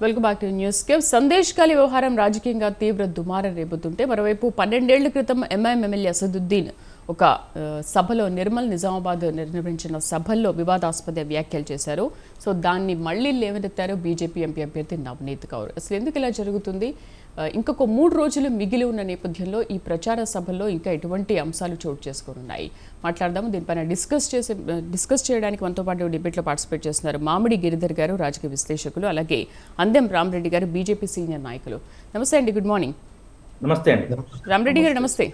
Welcome back to news cave. Sandesh ఖాళీ వ్యవహారం రాజకీయంగా తీవ్ర దుమారం రేపుతుంటే మరోవైపు 12 ఏళ్ల క్రితం ఎంఐఎం ఎమ్మెల్యే అసదుద్దీన్ ఒక సభలో నిర్మల్ నిజామాబాద్ నిర్వహించిన సభల్లో వివాదాస్పద వ్యాఖ్యలు చేశారు. సో దాన్ని మళ్లీ లేవనెత్తారు బీజేపీ ఎంపీ అభ్యర్థి నవనీత్ కౌర్. అసలు ఎందుకు ఇలా జరుగుతుంది? ఇంకొక 3 రోజులు మిగిలి ఉన్న నేపథ్యంలో ఈ ప్రచార సభల్లో ఇంకా ఎటువంటి అంశాలు చోటు చేసుకోనున్నాయి మాట్లాడదాము. దీనిపైన డిస్కస్ చేయడానికి మనతో పాటు డిబేట్లో పార్టిసిపేట్ చేస్తున్నారు మామిడి గిరిధర్ గారు, రాజకీయ విశ్లేషకులు, అలాగే అందెం రామరెడ్డి గారు, బీజేపీ సీనియర్ నాయకులు. నమస్తే అండి, గుడ్ మార్నింగ్. నమస్తే అండి రామరెడ్డి గారు. నమస్తే.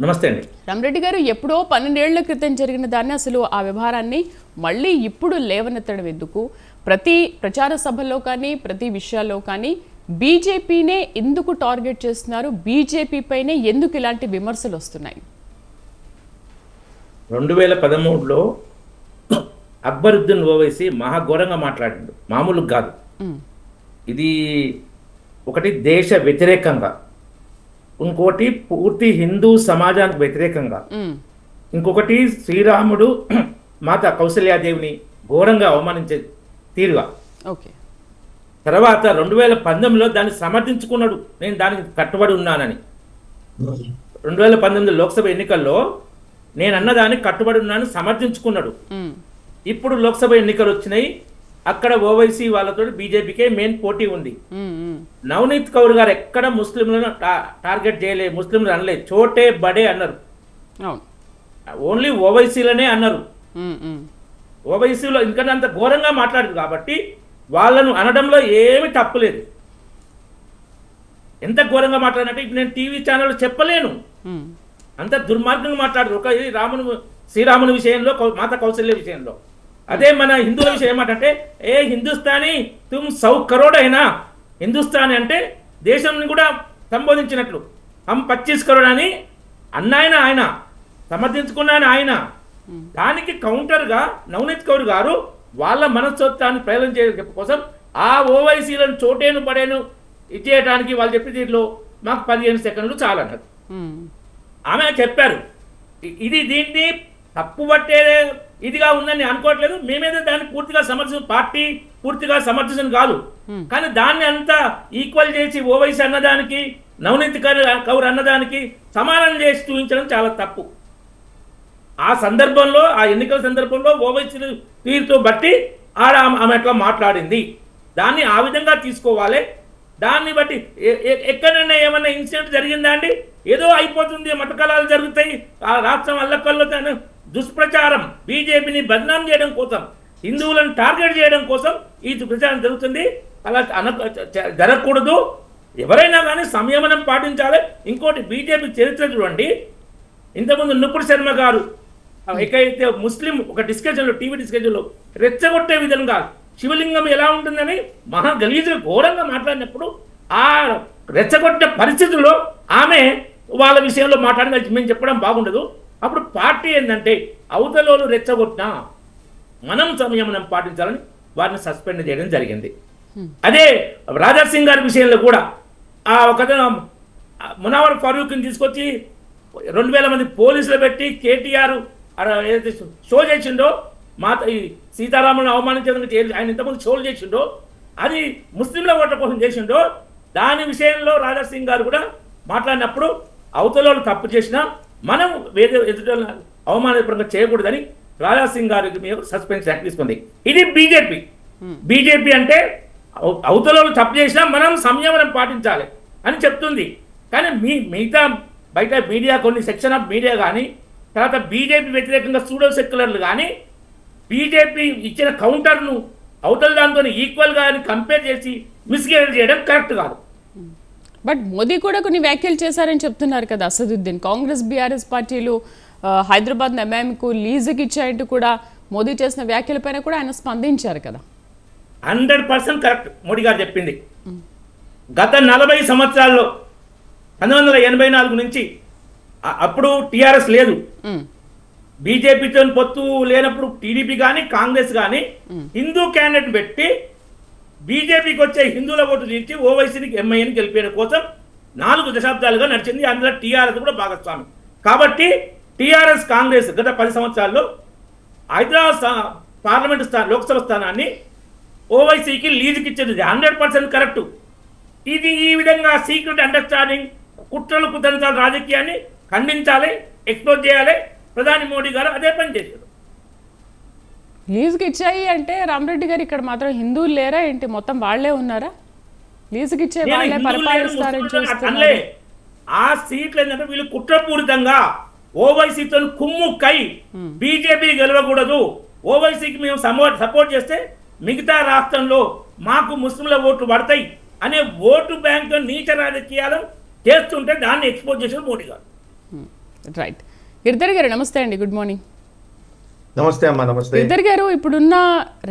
నమస్తే అండి రామరెడ్డి గారు, ఎప్పుడో 12 ఏళ్ల క్రితం జరిగిన దాన్ని అసలు ఆ వ్యవహారాన్ని మళ్ళీ ఇప్పుడు లేవనెత్తడం ఎందుకు? ప్రతి ప్రచార సభల్లో కానీ ప్రతి విషయాల్లో కానీ బీజేపీనే ఎందుకు టార్గెట్ చేస్తున్నారు? బీజేపీ పైనే ఎందుకు ఇలాంటి విమర్శలు వస్తున్నాయి? 2013లో అక్బరుద్దీన్ ఓవైసీ మహాఘోరంగా మాట్లాడిండు, మామూలు కాదు. ఇది ఒకటి దేశ వ్యతిరేకంగా, ఇంకోటి పూర్తి హిందూ సమాజానికి వ్యతిరేకంగా, ఇంకొకటి శ్రీరాముడు మాత కౌసల్యాదేవిని ఘోరంగా అవమానించే తీరుగా. ఓకే. తర్వాత 2019లో దాన్ని సమర్థించుకున్నాడు, నేను దానికి కట్టుబడి ఉన్నానని. 2019 లోక్సభ ఎన్నికల్లో నేను అన్నదానికి కట్టుబడి ఉన్నాను సమర్థించుకున్నాడు. ఇప్పుడు లోక్సభ ఎన్నికలు వచ్చినాయి, అక్కడ ఓవైసీ వాళ్ళతో బీజేపీకే మెయిన్ పోటీ ఉంది. నవనీత్ కౌర్ గారు ఎక్కడ ముస్లింలను టార్గెట్ చేయలేదు, ముస్లింలు అనలేదు, చోటే బడే అన్నారు, ఓన్లీ ఓవైసీలనే అన్నారు. ఓవైసీలో ఇంకా అంత ఘోరంగా మాట్లాడదు కాబట్టి వాళ్ళను అనడంలో ఏమి తప్పులేదు. ఎంత ఘోరంగా మాట్లాడినట్టు ఇప్పుడు నేను టీవీ ఛానల్ చెప్పలేను, అంత దుర్మార్గంగా మాట్లాడదు. ఒక శ్రీరాముని విషయంలో, మాత కౌశల్య విషయంలో. అదే మన హిందువుల విషయం ఏమంటే, ఏ హిందుస్థానీ తుమ్ 100 కరోడ్ అయినా, హిందుస్థానీ అంటే దేశంని కూడా సంబోధించినట్లు. హమ్ 25 కరోడ్ అని అన్నాయన, ఆయన సమర్థించుకున్నాయన ఆయన. దానికి కౌంటర్గా నవనీత్ కౌర్ గారు వాళ్ళ మనస్తత్వాన్ని ప్రయోగం చేయడం కోసం ఆ ఓవైసీలను చోటేను పడేను ఇచ్చేయడానికి వాళ్ళు చెప్పే దీంట్లో మాకు 15 సెకండ్లు చాలన్నారు. ఆమె చెప్పారు, ఇది దీన్ని తప్పు పట్టే ఇదిగా ఉందని అనుకోవట్లేదు, మేమేదో దాన్ని పూర్తిగా పార్టీ పూర్తిగా సమర్థించడం కాదు, కానీ దాన్ని అంతా ఈక్వల్ చేసి ఓవైసీ అన్నదానికి నవనీత్ కౌర్ అన్నదానికి సమానం చేసి చూపించడం చాలా తప్పు. ఆ సందర్భంలో, ఆ ఎన్నికల సందర్భంలో ఓవైసీ తీరుతో బట్టి ఆమె అట్లా మాట్లాడింది, దాన్ని ఆ విధంగా తీసుకోవాలి. దాన్ని బట్టి ఎక్కడైనా ఏమన్నా ఇన్సిడెంట్ జరిగిందా అండి? ఏదో అయిపోతుంది, మతకలాలు జరుగుతాయి, ఆ రాష్ట్రం అల్లకల్లో దుష్ప్రచారం, బీజేపీని బదనాం చేయడం కోసం, హిందువులను టార్గెట్ చేయడం కోసం ఈ ప్రచారం జరుగుతుంది. అలా జరగకూడదు. ఎవరైనా కానీ సంయమనం పాటించాలి. ఇంకోటి, బీజేపీ చరిత్ర చూడండి. ఇంతకుముందు నుపుర్ శర్మ గారు ఎక్కడైతే ముస్లిం ఒక డిస్కషన్లో, టీవీ డిస్కషన్లో రెచ్చగొట్టే విధంగా శివలింగం ఎలా ఉంటుందని మహా గలీజుగా ఘోరంగా మాట్లాడినప్పుడు, ఆ రెచ్చగొట్టే పరిస్థితుల్లో ఆమె వాళ్ళ విషయంలో మాట్లాడిన మేము చెప్పడం బాగుండదు. అప్పుడు పార్టీ ఏంటంటే, అవతలోలు రెచ్చగొట్టినా మనం సంయమనం పాటించాలని వారిని సస్పెండ్ చేయడం జరిగింది. అదే రాజా సింగ్ గారి విషయంలో కూడా ఒక మునవర్ ఫరూక్ని తీసుకొచ్చి 2000 మంది పోలీసులు పెట్టి కేటీఆర్ ఏదైతే షో చేసిండో, ఈ సీతారాములను అవమానించడానికి ఆయన ఇంతకుముందు షోలు చేసిండో, అది ముస్లింల ఓట్ల కోసం చేసిండో, దాని విషయంలో రాజా సింగ్ గారు కూడా మాట్లాడినప్పుడు అవతలలో తప్పు చేసినా మనం ఎదుట అవమానపరంగా చేయకూడదని రాజా సింగ్ గారికి మేము సస్పెన్షన్ యాక్ట్ తీసుకుంది. ఇది బీజేపీ అంటే అవతలలో తప్పు చేసినా మనం సంయమనం పాటించాలి అని చెప్తుంది. కానీ మిగతా బయట మీడియా, కొన్ని సెక్షన్ ఆఫ్ మీడియా కానీ, తర్వాత బీజేపీ వ్యతిరేకంగా సూడో సెక్యులర్లు కానీ బీజేపీ ఇచ్చిన కౌంటర్ను అవతల దాంతో ఈక్వల్గా కంపేర్ చేసి మిస్గైడ్ చేయడం కరెక్ట్ కాదు. బట్ మోదీ కూడా కొన్ని వ్యాఖ్యలు చేశారని చెప్తున్నారు కదా అసదుద్దీన్. కాంగ్రెస్, బీఆర్ఎస్ పార్టీలు హైదరాబాద్ ఎంఐఎంకు లీజుకి ఇచ్చాయంటూ కూడా మోదీ చేసిన వ్యాఖ్యలపైన కూడా ఆయన స్పందించారు కదా. 100% కరెక్ట్ మోడీ గారు చెప్పింది. గత 40 సంవత్సరాల్లో 1984 నుంచి, అప్పుడు టీఆర్ఎస్ లేదు, బీజేపీతో పొత్తు లేనప్పుడు టీడీపీ కానీ కాంగ్రెస్ కానీ హిందూ క్యాండిడేట్ పెట్టి బీజేపీకి వచ్చే హిందువుల ఓటు తీర్చి ఓవైసీకి ఎంఐఎన్ గెలిపేయడం కోసం 4 దశాబ్దాలుగా నడిచింది. అందులో టీఆర్ఎస్ కూడా భాగస్వామి. కాబట్టి టీఆర్ఎస్ కాంగ్రెస్ గత 10 సంవత్సరాల్లో హైదరాబాద్ పార్లమెంటు లోక్సభ స్థానాన్ని ఓవైసీకి లీజుకి ఇచ్చేది 100% కరెక్ట్. ఇది ఈ విధంగా సీక్రెట్ అండర్స్టాండింగ్, కుట్రలు కుతంత్రాల రాజకీయాన్ని ఖండించాలి, ఎక్స్పోజ్ చేయాలి. ప్రధాని మోడీ గారు అదే పని చేశారు. లీజుకి ఇచ్చాయి అంటే రామరెడ్డి గారు ఇక్కడ మాత్రం హిందువులు లేరా ఏంటి? మొత్తం వాళ్లే ఉన్నారా? లీజుకి ఇచ్చే వాళ్ళే పరిపాలిస్తారని చూస్తున్నారు. ఆ సీట్లు ఏంటంటే వీళ్ళు కుట్రపూరితంగా ఓవైసీతో కుమ్ముక్కై బీజేపీ గెలవకూడదు, ఓవైసీకి మేము సపోర్ట్ చేస్తే మిగతా రాష్ట్రంలో మాకు ముస్లింల ఓట్లు పడతాయి అనే ఓటు బ్యాంక్ నీచ రాజకీయాలు చేస్తుంటే దాన్ని ఎక్స్పోజ్ చేసిన మోడీ గారు. రైట్. గిరిధర్ గారు నమస్తే అండి, గుడ్ మార్నింగ్. నమస్తే అమ్మా. నమస్తే గిరిధర్ గారు. ఇప్పుడున్న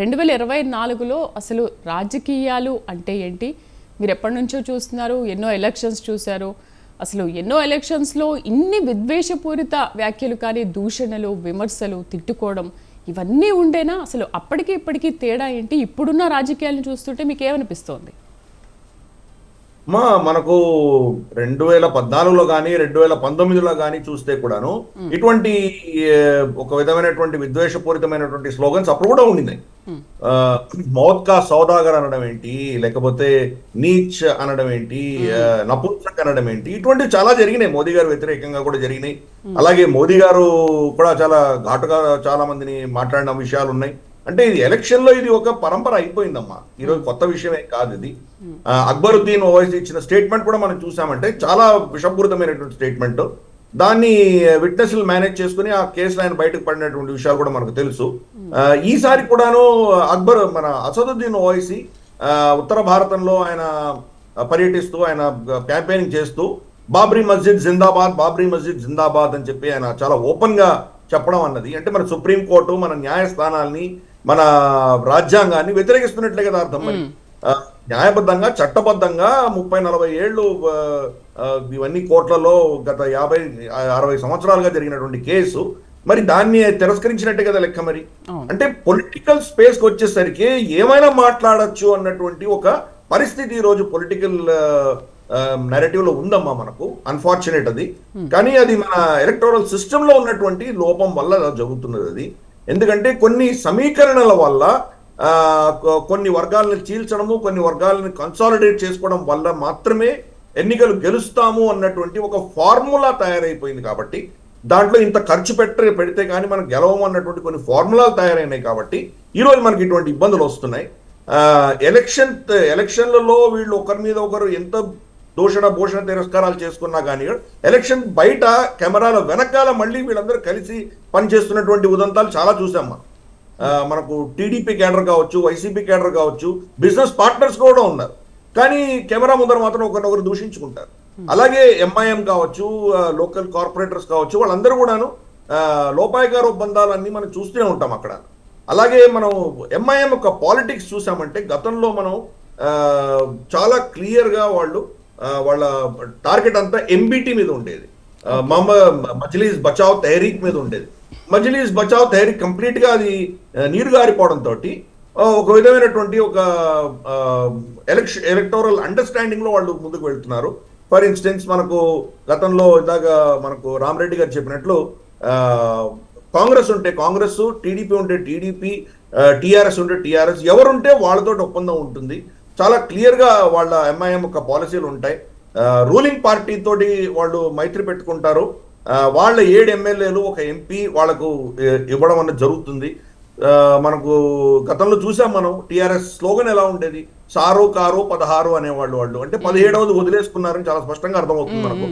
2024లో అసలు రాజకీయాలు అంటే ఏంటి? మీరు ఎప్పటి నుంచో చూస్తున్నారు, ఎన్నో ఎలక్షన్స్ చూశారు. అసలు ఎన్నో ఎలక్షన్స్లో ఇన్ని విద్వేషపూరిత వ్యాఖ్యలు కానీ, దూషణలు, విమర్శలు, తిట్టుకోవడం ఇవన్నీ ఉండేనా? అసలు అప్పటికి ఇప్పటికీ తేడా ఏంటి? ఇప్పుడున్న రాజకీయాలను చూస్తుంటే మీకు ఏమనిపిస్తోంది? మనకు 2014లో కానీ 2019లో కానీ చూస్తే కూడాను ఇటువంటి ఒక విధమైనటువంటి విద్వేషపూరితమైనటువంటి స్లోగన్స్ అప్పుడు కూడా ఉండినాయి. మౌత్ కా సౌదాగర్ అనడం ఏంటి, లేకపోతే నీచ్ అనడం ఏంటి, నపుంసక్ అనడం ఏంటి, ఇటువంటివి చాలా జరిగినాయి. మోదీ గారు వ్యతిరేకంగా కూడా జరిగినాయి. అలాగే మోదీ గారు కూడా చాలా ఘాటుగా చాలా మందిని మాట్లాడిన విషయాలు ఉన్నాయి. అంటే ఇది ఎలక్షన్ లో ఇది ఒక పరంపర అయిపోయిందమ్మా. ఈరోజు కొత్త విషయమే కాదు ఇది. అక్బరుద్దీన్ ఓవైసీ ఇచ్చిన స్టేట్మెంట్ కూడా మనం చూసామంటే చాలా విషపూరితమైనటువంటి స్టేట్మెంట్. దాన్ని విట్నెస్లు మేనేజ్ చేసుకుని ఆ కేసులో ఆయన బయటకు పడినటువంటి విషయాలు కూడా మనకు తెలుసు. ఈసారి కూడాను మన అసదుద్దీన్ ఓవైసీ ఉత్తర భారతంలో ఆయన పర్యటిస్తూ ఆయన క్యాంపెయినింగ్ చేస్తూ బాబ్రీ మస్జిద్ జిందాబాద్, బాబ్రీ మస్జిద్ జిందాబాద్ అని చెప్పి ఆయన చాలా ఓపెన్ గా చెప్పడం అన్నది అంటే మన సుప్రీంకోర్టు, మన న్యాయస్థానాల్ని, మన రాజ్యాంగాన్ని వ్యతిరేకిస్తున్నట్లే కదా అర్థం. మరి న్యాయబద్ధంగా, చట్టబద్ధంగా 30-40 ఏళ్ళు ఇవన్నీ కోర్టులలో గత 50-60 సంవత్సరాలుగా జరిగినటువంటి కేసు, మరి దాన్ని తిరస్కరించినట్టే కదా లెక్క. మరి అంటే పొలిటికల్ స్పేస్ కి వచ్చేసరికి ఏమైనా మాట్లాడచ్చు అన్నటువంటి ఒక పరిస్థితి ఈరోజు పొలిటికల్ నెరేటివ్ లో ఉందమ్మా మనకు. అన్ఫార్చునేట్ అది. కానీ అది మన ఎలక్టోరల్ సిస్టమ్ లో ఉన్నటువంటి లోపం వల్ల జరుగుతున్నది అది. ఎందుకంటే కొన్ని సమీకరణల వల్ల కొన్ని వర్గాలను చీల్చడము, కొన్ని వర్గాలను కన్సాలిడేట్ చేసుకోవడం వల్ల మాత్రమే ఎన్నికలు గెలుస్తాము అన్నటువంటి ఒక ఫార్ములా తయారైపోయింది. కాబట్టి దాంట్లో ఇంత ఖర్చు పెడితే కానీ మనం గెలవము అన్నటువంటి కొన్ని ఫార్ములాలు తయారైనాయి. కాబట్టి ఈరోజు మనకి ఇటువంటి ఇబ్బందులు వస్తున్నాయి. ఎలక్షన్లలో వీళ్ళు ఒకరి మీద ఒకరు ఎంత భూషణ తిరస్కారాలు చేసుకున్నా కానీ ఎలక్షన్ బయట కెమెరాల వెనకాల మళ్ళీ వీళ్ళందరూ కలిసి పనిచేస్తున్నటువంటి ఉదంతాలు చాలా చూసామ్మా. మనకు టీడీపీ కేడర్ కావచ్చు, వైసీపీ కేడర్ కావచ్చు, బిజినెస్ పార్ట్నర్స్ కూడా ఉన్నారు. కానీ కెమెరా ముందర మాత్రం ఒకరినొకరు దూషించుకుంటారు. అలాగే ఎంఐఎం కావచ్చు, లోకల్ కార్పొరేటర్స్ కావచ్చు, వాళ్ళందరూ కూడాను లోపాయకార ఒప్పందాలన్నీ మనం చూస్తూనే ఉంటాం అక్కడ. అలాగే మనం ఎంఐఎం యొక్క పాలిటిక్స్ చూసామంటే గతంలో మనం చాలా క్లియర్గా వాళ్ళ టార్గెట్ అంతా ఎంబీటీ మీద ఉండేది, మజ్లీస్ బచావ్ తెహరీక్ మీద ఉండేది. మజ్లీస్ బచావ్ తెహరీక్ కంప్లీట్ గా అది నీరు గారిపోవడంతో ఒక విధమైనటువంటి ఒక ఎలక్టోరల్ అండర్స్టాండింగ్ లో వాళ్ళు ముందుకు వెళ్తున్నారు. ఫర్ ఇన్స్టెన్స్ మనకు గతంలో ఇందాక మనకు రామరెడ్డి గారు చెప్పినట్లు కాంగ్రెస్ ఉంటే కాంగ్రెస్, టీడీపీ ఉంటే టీడీపీ, టీఆర్ఎస్ ఉంటే టీఆర్ఎస్, ఎవరుంటే వాళ్ళతో ఒప్పందం ఉంటుంది. చాలా క్లియర్ గా వాళ్ళ ఎంఐఎం యొక్క పాలసీలు ఉంటాయి. రూలింగ్ పార్టీ తోటి వాళ్ళు మైత్రి పెట్టుకుంటారు. వాళ్ళ 7 ఎమ్మెల్యేలు, ఒక ఎంపీ వాళ్ళకు ఇవ్వడం అన్నది జరుగుతుంది. మనకు గతంలో చూసాం మనం టీఆర్ఎస్ స్లోగన్ ఎలా ఉండేది, సారు కారు 16 అనేవాళ్ళు. వాళ్ళు అంటే 17వది వదిలేసుకున్నారని చాలా స్పష్టంగా అర్థమవుతుంది మనకు.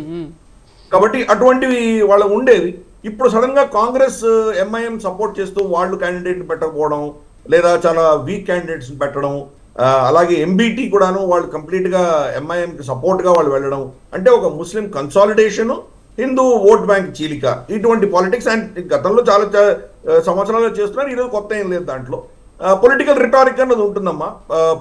కాబట్టి అటువంటివి వాళ్ళు ఉండేవి. ఇప్పుడు సడన్ గా కాంగ్రెస్ ఎంఐఎం సపోర్ట్ చేస్తూ వాళ్ళు క్యాండిడేట్ పెట్టకపోవడం, లేదా చాలా వీక్ క్యాండిడేట్స్ పెట్టడం, అలాగే ఎంబీటీ కూడాను వాళ్ళు కంప్లీట్ గా ఎంఐఎంకి సపోర్ట్ గా వాళ్ళు వెళ్ళడం, అంటే ఒక ముస్లిం కన్సాలిడేషన్, హిందూ ఓట్ బ్యాంక్ చీలిక, ఇటువంటి పాలిటిక్స్ అండ్ గతంలో చాలా సంవత్సరాలు చేస్తున్నారు. ఈరోజు కొత్త ఏం లేదు దాంట్లో. పొలిటికల్ రిటారిక్ అన్నది ఉంటుందమ్మా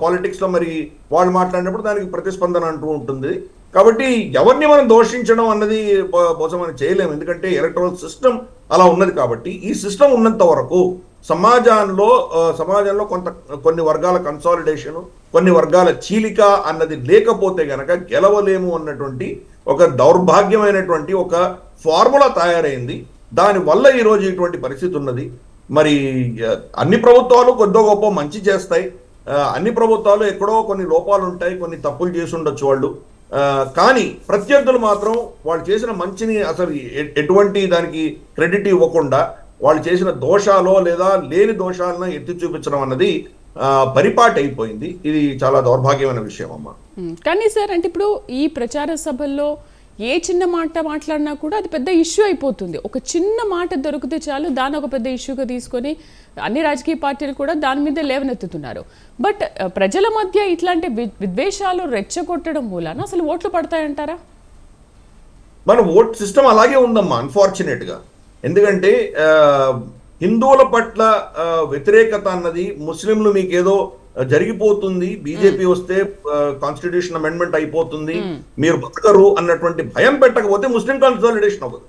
పాలిటిక్స్ లో. మరి వాళ్ళు మాట్లాడినప్పుడు దానికి ప్రతిస్పందన అంటూ ఉంటుంది. కాబట్టి ఎవరిని మనం దోషించడం అన్నది బహుశా మనం చేయలేము, ఎందుకంటే ఎలక్టరల్ సిస్టమ్ అలా ఉన్నది. కాబట్టి ఈ సిస్టమ్ ఉన్నంత వరకు సమాజంలో కొన్ని వర్గాల కన్సాలిడేషన్, కొన్ని వర్గాల చీలిక అన్నది లేకపోతే గనక గెలవలేము అన్నటువంటి ఒక దౌర్భాగ్యమైనటువంటి ఒక ఫార్ములా తయారైంది. దానివల్ల ఈరోజు ఇటువంటి పరిస్థితి ఉన్నది. మరి అన్ని ప్రభుత్వాలు కొద్దో గొప్ప మంచి చేస్తాయి. అన్ని ప్రభుత్వాలు ఎక్కడో కొన్ని లోపాలు ఉంటాయి, కొన్ని తప్పులు చేసి ఉండొచ్చు వాళ్ళు. కానీ ప్రత్యర్థులు మాత్రం వాళ్ళు చేసిన మంచిని అసలు ఎటువంటి దానికి క్రెడిట్ ఇవ్వకుండా వాళ్ళు చేసిన దోషాలో లేదా లేని దోషాలను ఎత్తి చూపించడం అన్నది పరిపాటి అయిపోయింది. ఇది చాలా దౌర్భాగ్యమైన విషయం అమ్మా. కానీ సార్, అంటే ఇప్పుడు ఈ ప్రచార సభల్లో ఏ చిన్న మాట మాట్లాడినా కూడా అది పెద్ద ఇష్యూ అయిపోతుంది. ఒక చిన్న మాట దొరికితే చాలు దాన్ని ఒక పెద్ద ఇష్యూగా తీసుకొని అన్ని రాజకీయ పార్టీలు కూడా దాని మీద లేవనెత్తుతున్నారు. బట్ ప్రజల మధ్య ఇట్లాంటి విద్వేషాలు రెచ్చగొట్టడం మూలాన అసలు ఓట్లు పడతాయంటారా? మన ఓట్ సిస్టమ్ అలాగే ఉందమ్మా అన్ఫార్చునేట్గా. ఎందుకంటే హిందువుల పట్ల వ్యతిరేకత అన్నది ముస్లింలు మీకేదో జరిగిపోతుంది, బీజేపీ వస్తే కాన్స్టిట్యూషన్ అమెండ్మెంట్ అయిపోతుంది, మీరు బతకరు అన్నటువంటి భయం పెట్టకపోతే ముస్లిం కన్సాలిడేషన్ అవ్వదు.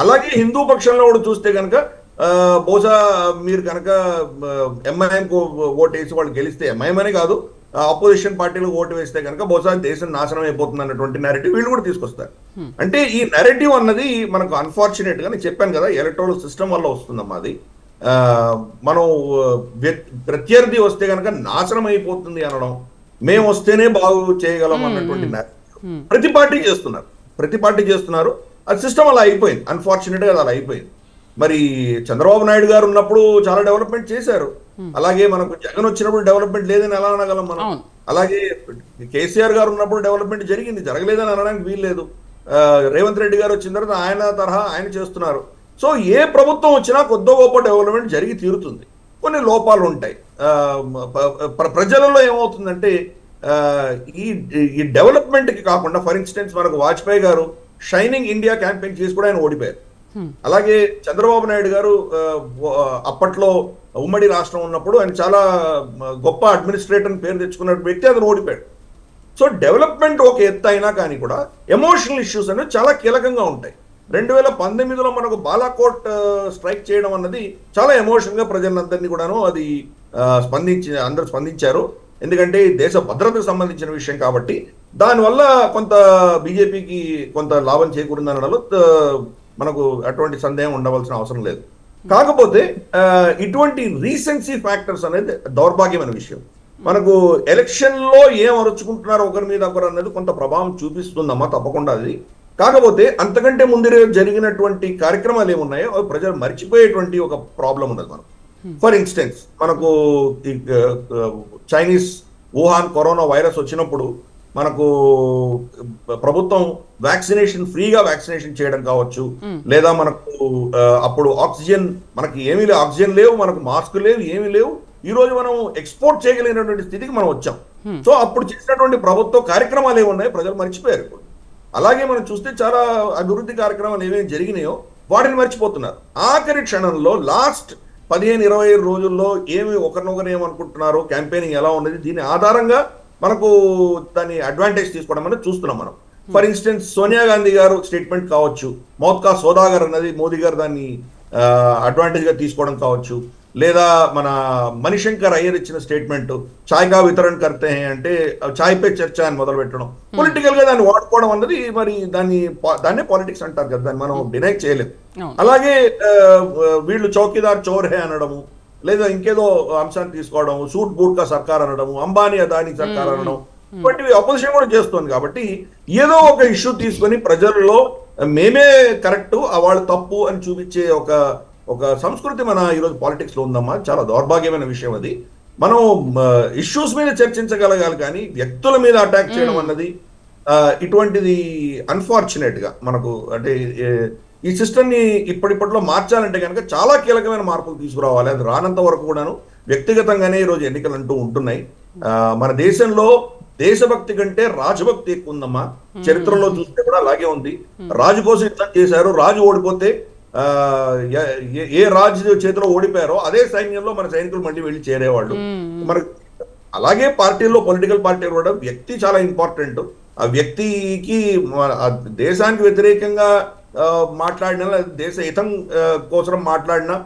అలాగే హిందూ పక్షంలో కూడా చూస్తే కనుక బహుశా మీరు కనుక ఎంఐఎంకు ఓటేసి వాళ్ళు గెలిస్తే, ఎంఐఎం అనే కాదు ఆపోజిషన్ పార్టీలకు ఓటు వేస్తే కనుక బహుశా దేశం నాశనం అయిపోతుంది అన్నటువంటి నెరేటివ్ వీళ్ళు కూడా తీసుకొస్తారు. అంటే ఈ నెరేటివ్ అన్నది మనకు అన్ఫార్చునేట్ గా నేను చెప్పాను కదా, ఎలక్టోరల్ సిస్టమ్ వల్ల వస్తుందమ్మా. అది మనం ప్రత్యర్థి వస్తే కనుక నాశనం అయిపోతుంది అనడం, మేము వస్తేనే బాగు చేయగలం అన్నటువంటి ప్రతి పార్టీ చేస్తున్నారు. అది సిస్టమ్ అలా అయిపోయింది, అన్ఫార్చునేట్ గా అలా అయిపోయింది. మరి చంద్రబాబు నాయుడు గారు ఉన్నప్పుడు చాలా డెవలప్మెంట్ చేశారు, అలాగే మనకు జగన్ వచ్చినప్పుడు డెవలప్మెంట్ లేదని ఎలా అనగలం మనం? అలాగే కేసీఆర్ గారు ఉన్నప్పుడు డెవలప్మెంట్ జరిగింది, జరగలేదని అనడానికి వీల్లేదు. రేవంత్ రెడ్డి గారు వచ్చిన తర్వాత ఆయన తరహా ఆయన చేస్తున్నారు. సో ఏ ప్రభుత్వం వచ్చినా కొద్ది గొప్ప డెవలప్మెంట్ జరిగి తీరుతుంది, కొన్ని లోపాలు ఉంటాయి. ప్రజలలో ఏమవుతుందంటే ఈ డెవలప్మెంట్కి కాకుండా, ఫర్ ఇన్స్టెన్స్ మనకు వాజ్పేయి గారు షైనింగ్ ఇండియా క్యాంపెయిన్ చేసి కూడా ఆయన ఓడిపోయారు. అలాగే చంద్రబాబు నాయుడు గారు అప్పట్లో ఉమ్మడి రాష్ట్రం ఉన్నప్పుడు ఆయన చాలా గొప్ప అడ్మినిస్ట్రేటర్ పేరు తెచ్చుకున్న వ్యక్తి, అతను ఓడిపోయాడు. సో డెవలప్మెంట్ ఒక ఎత్తు అయినా కానీ కూడా ఎమోషనల్ ఇష్యూస్ అనేవి చాలా కీలకంగా ఉంటాయి. 2019లో మనకు బాలాకోట్ స్ట్రైక్ చేయడం అన్నది చాలా ఎమోషనల్గా ప్రజలందరినీ కూడాను అది అందరూ స్పందించారు. ఎందుకంటే దేశ భద్రతకు సంబంధించిన విషయం కాబట్టి దానివల్ల కొంత బీజేపీకి కొంత లాభం చేకూరిందనడంలో మనకు అటువంటి సందేహం ఉండవలసిన అవసరం లేదు. కాకపోతే ఇటువంటి రీసెన్సీ ఫ్యాక్టర్స్ అనేది దౌర్భాగ్యమైన విషయం. మనకు ఎలక్షన్లో ఏం అరుచుకుంటున్నారో ఒకరి మీద ఒకరు అన్నది కొంత ప్రభావం చూపిస్తుందమ్మా, తప్పకుండా అది. కాకపోతే అంతకంటే ముందు జరిగినటువంటి కార్యక్రమాలు ఏమున్నాయో అవి ప్రజలు మర్చిపోయేటువంటి ఒక ప్రాబ్లం ఉన్నది మనకు. ఫర్ ఇన్స్టెన్స్ మనకు చైనీస్ వుహాన్ కరోనా వైరస్ వచ్చినప్పుడు మనకు ప్రభుత్వం వ్యాక్సినేషన్ ఫ్రీగా వ్యాక్సినేషన్ చేయడం కావచ్చు, లేదా మనకు అప్పుడు ఆక్సిజన్ మనకి ఏమీ లేవు, ఆక్సిజన్ లేవు, మనకు మాస్క్ లేవు, ఏమీ లేవు. ఈ రోజు మనం ఎక్స్పోర్ట్ చేయగలిగినటువంటి స్థితికి మనం వచ్చాం. సో అప్పుడు చేసినటువంటి ప్రభుత్వ కార్యక్రమాలు ఏమున్నాయో ప్రజలు మర్చిపోయారు ఇప్పుడు. అలాగే మనం చూస్తే చాలా అభివృద్ధి కార్యక్రమాలు ఏమేమి జరిగినాయో వాటిని మర్చిపోతున్నారు. ఆఖరి క్షణంలో లాస్ట్ 15-20 రోజుల్లో ఒకరినొకరు ఏమనుకుంటున్నారు, క్యాంపెయినింగ్ ఎలా ఉన్నది, దీని ఆధారంగా మనకు దాన్ని అడ్వాంటేజ్ తీసుకోవడం అనేది చూస్తున్నాం మనం. ఫర్ ఇన్స్టెన్స్ సోనియా గాంధీ గారు స్టేట్మెంట్ కావచ్చు, మౌత్కా సోదాగర్ అన్నది మోదీ గారు దాన్ని అడ్వాంటేజ్ గా తీసుకోవడం కావచ్చు, లేదా మన మణిశంకర్ అయ్యర్ ఇచ్చిన స్టేట్మెంట్ చాయ్ కా వితరణ కర్తే అంటే చాయ్ పే చర్చ అని మొదలు పెట్టడం, పొలిటికల్ గా దాన్ని వాడుకోవడం అన్నది మరి దాన్నే పాలిటిక్స్ అంటారు కదా, దాన్ని మనం డినై చేయలేము. అలాగే వీళ్ళు చౌకీదార్ చోర్ హే అనడము, లేదా ఇంకేదో అంశాన్ని తీసుకోవడం, సూట్ బూట్ కా సర్కార్ అనడము, అంబానీ అదానీ సర్కార్ అనడం, ఇటువంటివి అపోజిషన్ కూడా చేస్తుంది. కాబట్టి ఏదో ఒక ఇష్యూ తీసుకొని ప్రజల్లో మేమే కరెక్ట్ వాళ్ళు తప్పు అని చూపించే ఒక సంస్కృతి మన ఈరోజు పాలిటిక్స్ లో ఉందమ్మా. చాలా దౌర్భాగ్యమైన విషయం అది. మనం ఇష్యూస్ మీద చర్చించగలగాలి కానీ వ్యక్తుల మీద అటాక్ చేయడం అన్నది ఇటువంటిది అన్ఫార్చునేట్ గా మనకు అంటే ఈ సిస్టమ్ ని ఇప్పటిలో మార్చాలంటే కనుక చాలా కీలకమైన మార్పులు తీసుకురావాలి. అది రానంత వరకు కూడాను వ్యక్తిగతంగానే ఈరోజు ఎన్నికలు అంటూ ఉంటున్నాయి. మన దేశంలో దేశభక్తి కంటే రాజభక్తి ఎక్కువ ఉందమ్మా. చరిత్రలో చూస్తే కూడా అలాగే ఉంది. రాజు కోసం యుద్ధం చేశారు, రాజు ఓడిపోతే ఏ రాజు చేతిలో ఓడిపోయారో అదే సైన్యంలో మన సైనికులు మళ్ళీ వెళ్ళి చేరేవాళ్ళు. మనకు అలాగే పార్టీల్లో పొలిటికల్ పార్టీలు కూడా వ్యక్తి చాలా ఇంపార్టెంట్. ఆ వ్యక్తికి దేశానికి వ్యతిరేకంగా మాట్లాడినా, దేశ హితం కోసం మాట్లాడినా,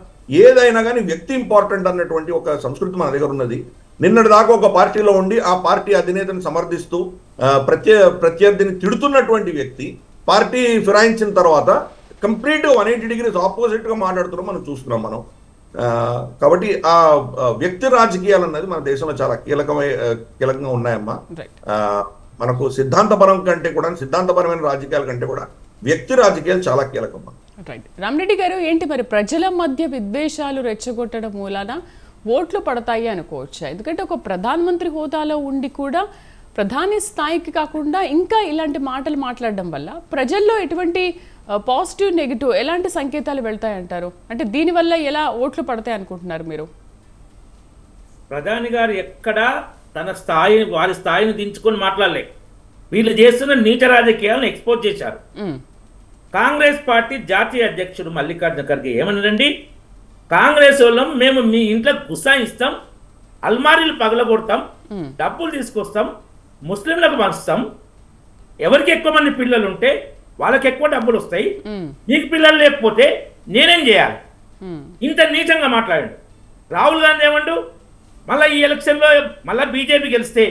ఏదైనా కానీ వ్యక్తి ఇంపార్టెంట్ అన్నటువంటి ఒక సంస్కృతి మన దగ్గర ఉన్నది. నిన్నటి దాకా ఒక పార్టీలో ఉండి ఆ పార్టీ అధినేతను సమర్థిస్తూ ప్రత్యర్థిని తిడుతున్నటువంటి వ్యక్తి పార్టీ ఫిరాయించిన తర్వాత కంప్లీట్ 180 degrees ఆపోజిట్ గా మాట్లాడుతున్నాం మనం చూస్తున్నాం మనం. కాబట్టి ఆ వ్యక్తి రాజకీయాలు అన్నది మన దేశంలో చాలా కీలకంగా ఉన్నాయమ్మా. మనకు సిద్ధాంతపరమైన రాజకీయాల కంటే కూడా వ్యక్తి రాజకీయాలు చాలా కీలకమ్మా. రైట్. రామరెడ్డి గారు, ఏంటి మరి ప్రజల మధ్య విద్వేషాలు రెచ్చగొట్టడం మూలాన ఓట్లు పడతాయి అనుకోవచ్చా? ఎందుకంటే ఒక ప్రధానమంత్రి హోదాలో ఉండి కూడా ప్రధాని స్థాయికి కాకుండా ఇంకా ఇలాంటి మాటలు మాట్లాడడం వల్ల ప్రజల్లో ఎటువంటి పాజిటివ్ నెగిటివ్ ఎలాంటి సంకేతాలు వెళ్తాయంటారు? అంటే దీనివల్ల ఎలా ఓట్లు పడతాయి అనుకుంటున్నారు మీరు? ప్రధాని గారు ఎక్కడా వారి స్థాయిని దించుకొని మాట్లాడలే. వీళ్ళు చేస్తున్న నీచ రాజకీయాలను ఎక్స్పోజ్ చేశారు. కాంగ్రెస్ పార్టీ జాతీయ అధ్యక్షుడు మల్లికార్జున ఖర్గే ఏమన్నారండి, కాంగ్రెస్ వాళ్ళం మేము మీ ఇంట్లో గుసాయిస్తాం, అల్మారీలు పగలగొడతాం, డబ్బులు తీసుకొస్తాం, ముస్లింలకు పంచుతాం, ఎవరికి ఎక్కువ మంది పిల్లలు ఉంటే వాళ్ళకి ఎక్కువ డబ్బులు వస్తాయి, మీకు పిల్లలు లేకపోతే నేనేం చేయాలి, ఇంత నీచంగా మాట్లాడండి. రాహుల్ గాంధీ ఏమండు, మళ్ళీ ఈ ఎలక్షన్లో మళ్ళీ బీజేపీ గెలిస్తే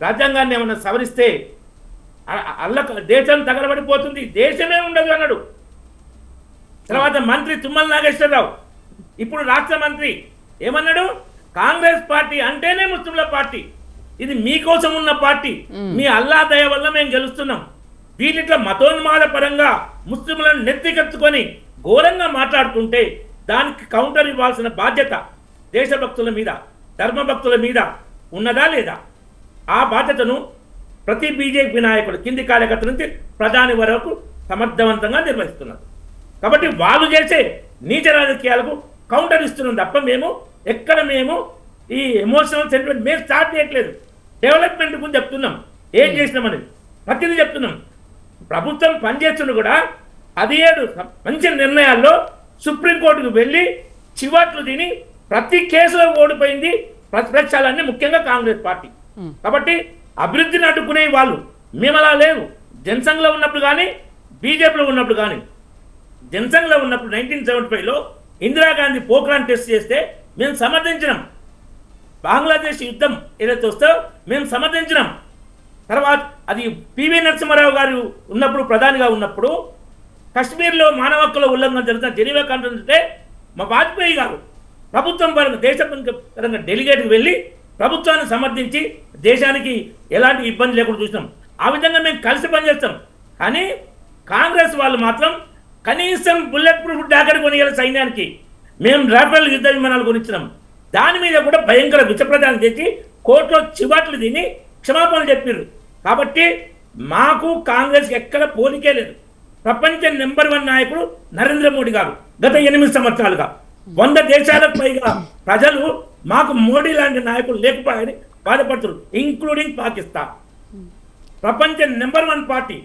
రాజ్యాంగాన్ని ఏమన్నా సవరిస్తే దేశం తగలబడిపోతుంది, దేశమే ఉండదు అన్నాడు. తర్వాత మంత్రి తుమ్మల నాగేశ్వరరావు ఇప్పుడు రాష్ట్ర మంత్రి ఏమన్నాడు, కాంగ్రెస్ పార్టీ అంటేనే ముస్లింల పార్టీ, ఇది మీకోసం ఉన్న పార్టీ, మీ అల్లా దయ వల్ల మేము గెలుస్తున్నాం. వీటిట్లో మతోన్మాద పరంగా ముస్లింలను నెత్తికెత్తుకొని ఘోరంగా మాట్లాడుతుంటే దానికి కౌంటర్ ఇవ్వాల్సిన బాధ్యత దేశభక్తుల మీద, ధర్మభక్తుల మీద ఉన్నదా లేదా? ఆ బాధ్యతను ప్రతి బీజేపీ నాయకుడు కింది కార్యకర్త నుంచి ప్రధాని వరకు సమర్థవంతంగా నిర్వహిస్తున్నారు. కాబట్టి వాళ్ళు చేసే నీచ రాజకీయాలకు కౌంటర్ ఇస్తున్నాం తప్ప మేము ఈ ఎమోషనల్ సెంటిమెంట్ మేము స్టార్ట్ చేయట్లేదు. డెవలప్మెంట్ గురించి చెప్తున్నాం, ఏం చేసినామని ప్రతిదీ చెప్తున్నాం. ప్రభుత్వం పనిచేస్తున్న కూడా 17 మంచి నిర్ణయాల్లో సుప్రీంకోర్టుకు వెళ్ళి చివాట్లు తిని ప్రతి కేసులో ఓడిపోయింది ప్రతిపక్షాలన్నీ, ముఖ్యంగా కాంగ్రెస్ పార్టీ. కాబట్టి అభివృద్ధిని అడ్డుకునే వాళ్ళు మేము అలా లేవు. జనసంఘ్లో ఉన్నప్పుడు కానీ బీజేపీలో ఉన్నప్పుడు కానీ, జనసంఘ్లో ఉన్నప్పుడు 1975లో ఇందిరాగాంధీ పోఖ్రాన్ టెస్ట్ చేస్తే మేము సమర్థించినాం. బంగ్లాదేశ్ యుద్ధం ఏదైతే వస్తే మేము సమర్థించినాం. తర్వాత అది పివి నరసింహారావు గారు ఉన్నప్పుడు, ప్రధానిగా ఉన్నప్పుడు కశ్మీర్లో మానవ హక్కుల ఉల్లంఘన జరుగుతున్న జెనీవా కాన్ఫరెన్స్ అంటే మా వాజ్పేయి గారు ప్రభుత్వం పరంగా దేశపరంగా డెలిగేట్కి వెళ్ళి ప్రభుత్వాన్ని సమర్థించి దేశానికి ఎలాంటి ఇబ్బంది లేకుండా చూసినాం. ఆ విధంగా మేము కలిసి పనిచేస్తాం. కానీ కాంగ్రెస్ వాళ్ళు మాత్రం కనీసం బుల్లెట్ ప్రూఫ్ డాకర్ కొనియాలి సైన్యానికి, మేము రాఫెల్ యుద్ధ విమానాలు కొనిచ్చినాం. దాని మీద కూడా భయంకర విషప్రచారం చేసి కోర్టులో చివాట్లు తిని క్షమాపణలు చెప్పారు. కాబట్టి మాకు కాంగ్రెస్కి ఎక్కడ పోలికే లేదు. ప్రపంచ నెంబర్ 1 నాయకుడు నరేంద్ర మోడీ గారు గత 8 సంవత్సరాలుగా 100 దేశాలకు పైగా ప్రజలు మాకు మోడీ లాంటి నాయకులు లేకపోయారని బాధపడుతున్నారు, ఇంక్లూడింగ్ పాకిస్తాన్. ప్రపంచ నెంబర్ 1 పార్టీ,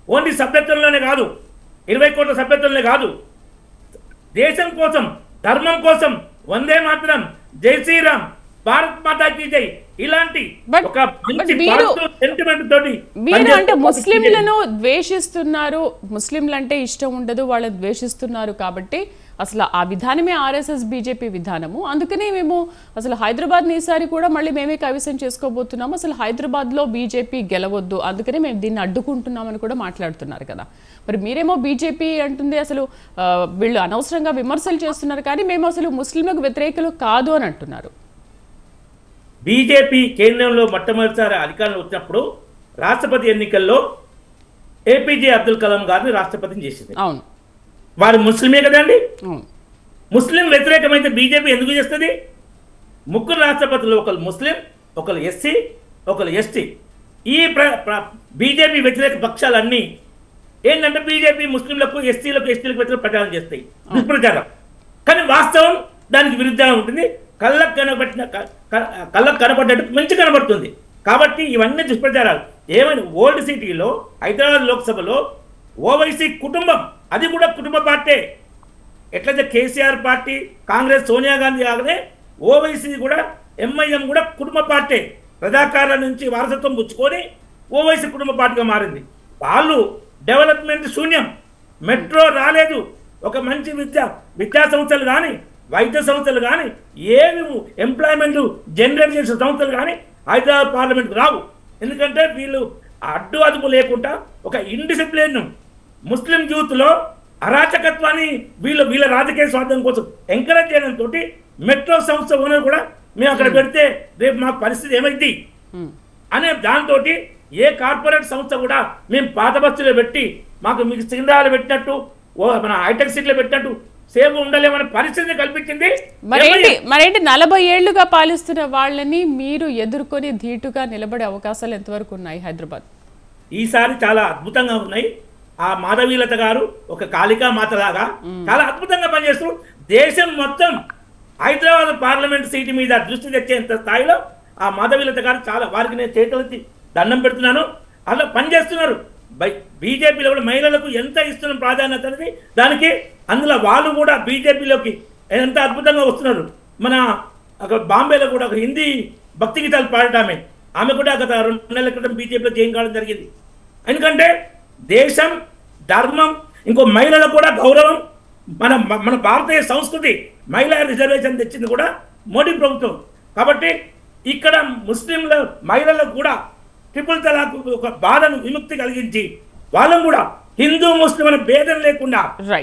ఓన్లీ సభ్యత్వంలోనే కాదు, 20 కోట్ల సభ్యత్వంలోనే కాదు, దేశం కోసం, ధర్మం కోసం వందే మాత్రం, జై శ్రీరామ్, భారత్ మాతాకి జై ఇలాంటి ఒక సెంటిమెంట్ తోటి మీరు అంటే ముస్లింలను ద్వేషిస్తున్నారు, ముస్లింలంటే ఇష్టం ఉండదు, వాళ్ళని ద్వేషిస్తున్నారు. కాబట్టి అసలు ఆ విధానమే ఆర్ఎస్ఎస్ బీజేపీ విధానము. అందుకనే మేము అసలు హైదరాబాద్ని ఈసారి కూడా మళ్ళీ మేమే కైవసం చేసుకోబోతున్నాము, అసలు హైదరాబాద్లో బీజేపీ గెలవద్దు, అందుకనే మేము దీన్ని అడ్డుకుంటున్నామని కూడా మాట్లాడుతున్నారు కదా. మరి మీరేమో బీజేపీ అంటుంది అసలు వీళ్ళు అనవసరంగా విమర్శలు చేస్తున్నారు, కానీ మేము అసలు ముస్లింలకు వ్యతిరేకులు కాదు అని అంటున్నారు. బీజేపీ కేంద్రంలో మొట్టమొదటిసారి అధికారంలో వచ్చినప్పుడు రాష్ట్రపతి ఎన్నికల్లో ఏపీజే అబ్దుల్ కలాం గారిని రాష్ట్రపతిని చేసింది. అవును, వారు ముస్లిమే కదండి. ముస్లిం వ్యతిరేకమైతే బీజేపీ ఎందుకు చేస్తుంది? 3 రాష్ట్రపతులు, ఒకరు ముస్లిం, ఒకరు ఎస్సీ, ఒకరు ఎస్టీ. ఈ బీజేపీ వ్యతిరేక పక్షాలన్నీ ఏంటంటే బీజేపీ ముస్లింలకు, ఎస్సీలకు, ఎస్టీలకు వ్యతిరేక ప్రచారం చేస్తాయి, దుష్ప్రచారం. కానీ వాస్తవం దానికి విరుద్ధంగా ఉంటుంది. కళ్ళకు కనపడ్డట్టు మంచి కనబడుతుంది. కాబట్టి ఇవన్నీ దుష్ప్రచారాలు. ఏమైనా ఓల్డ్ సిటీలో హైదరాబాద్ లోక్సభలో ఓవైసీ కుటుంబం, అది కూడా కుటుంబ పార్టీ. ఎట్లయితే కేసీఆర్ పార్టీ, కాంగ్రెస్, సోనియా గాంధీ ఆగనే ఓవైసీ కూడా, ఎంఐఎం కూడా కుటుంబ పార్టీ. ప్రజాకారుల నుంచి వారసత్వం పుచ్చుకొని ఓవైసీ కుటుంబ పార్టీగా మారింది. వాళ్ళు డెవలప్మెంట్ శూన్యం, మెట్రో రాలేదు, ఒక మంచి విద్యా సంస్థలు కానీ, వైద్య సంస్థలు కానీ, ఏమి ఎంప్లాయ్మెంట్ జనరేట్ చేసే సంస్థలు కానీ హైదరాబాద్ పార్లమెంట్కి రావు. ఎందుకంటే వీళ్ళు అడ్డు అదుపు లేకుండా ఒక ఇండిసిప్లిన్ ముస్లిం యూత్లో అరాచకత్వాన్ని వీళ్ళ రాజకీయ స్వార్థం కోసం ఎంకరేజ్ చేయడంతో మెట్రో సంస్థ ఓనర్ కూడా మేము అక్కడ పెడితే రేపు మాకు పరిస్థితి ఏమైంది అనే దాంతో ఏ కార్పొరేట్ సంస్థ కూడా మేము పాత బస్సులో పెట్టి మాకు మీకు సికింద్రాబాద్ పెట్టినట్టు మన హైటెక్ సిటీలో పెట్టినట్టు సేమ్ ఉండలేమనే పరిస్థితిని కల్పించింది. మరేంటి 40 ఏళ్లుగా పాలిస్తున్న వాళ్ళని మీరు ఎదుర్కొని ధీటుగా నిలబడే అవకాశాలు ఎంతవరకు ఉన్నాయి హైదరాబాద్? ఈసారి చాలా అద్భుతంగా ఉన్నాయి. ఆ మాధవీలత గారు ఒక కాళికా మాతలాగా చాలా అద్భుతంగా పనిచేస్తూ దేశం మొత్తం హైదరాబాద్ పార్లమెంట్ సీటు మీద దృష్టి తెచ్చేంత స్థాయిలో ఆ మాధవీలత గారు చాలా వారికి నేను చేతులెత్తి దండం పెడుతున్నాను. అలా పనిచేస్తున్నారు. బీజేపీలో కూడా మహిళలకు ఎంత ఇస్తున్న ప్రాధాన్యత అనేది దానికి అందులో వాళ్ళు కూడా బీజేపీలోకి ఎంత అద్భుతంగా వస్తున్నారు. మన అక్కడ బాంబేలో కూడా ఒక హిందీ భక్తి గీతాలు పాడటమే ఆమె కూడా గత 2 నెలల క్రితం బీజేపీలో జాయిన్ కావడం జరిగింది. ఎందుకంటే దేశం ధర్మం ఇంకో మహిళలకు కూడా గౌరవం మన మన భారతీయ సంస్కృతి మహిళా రిజర్వేషన్ తెచ్చింది కూడా మోడీ ప్రభుత్వం. కాబట్టి ఇక్కడ ముస్లింల మహిళలకు కూడా ట్రిపుల్ తలాక్ ఒక బాధను విముక్తి కలిగించి వాళ్ళని కూడా హిందూ ముస్లిం అనే భేదం లేకుండా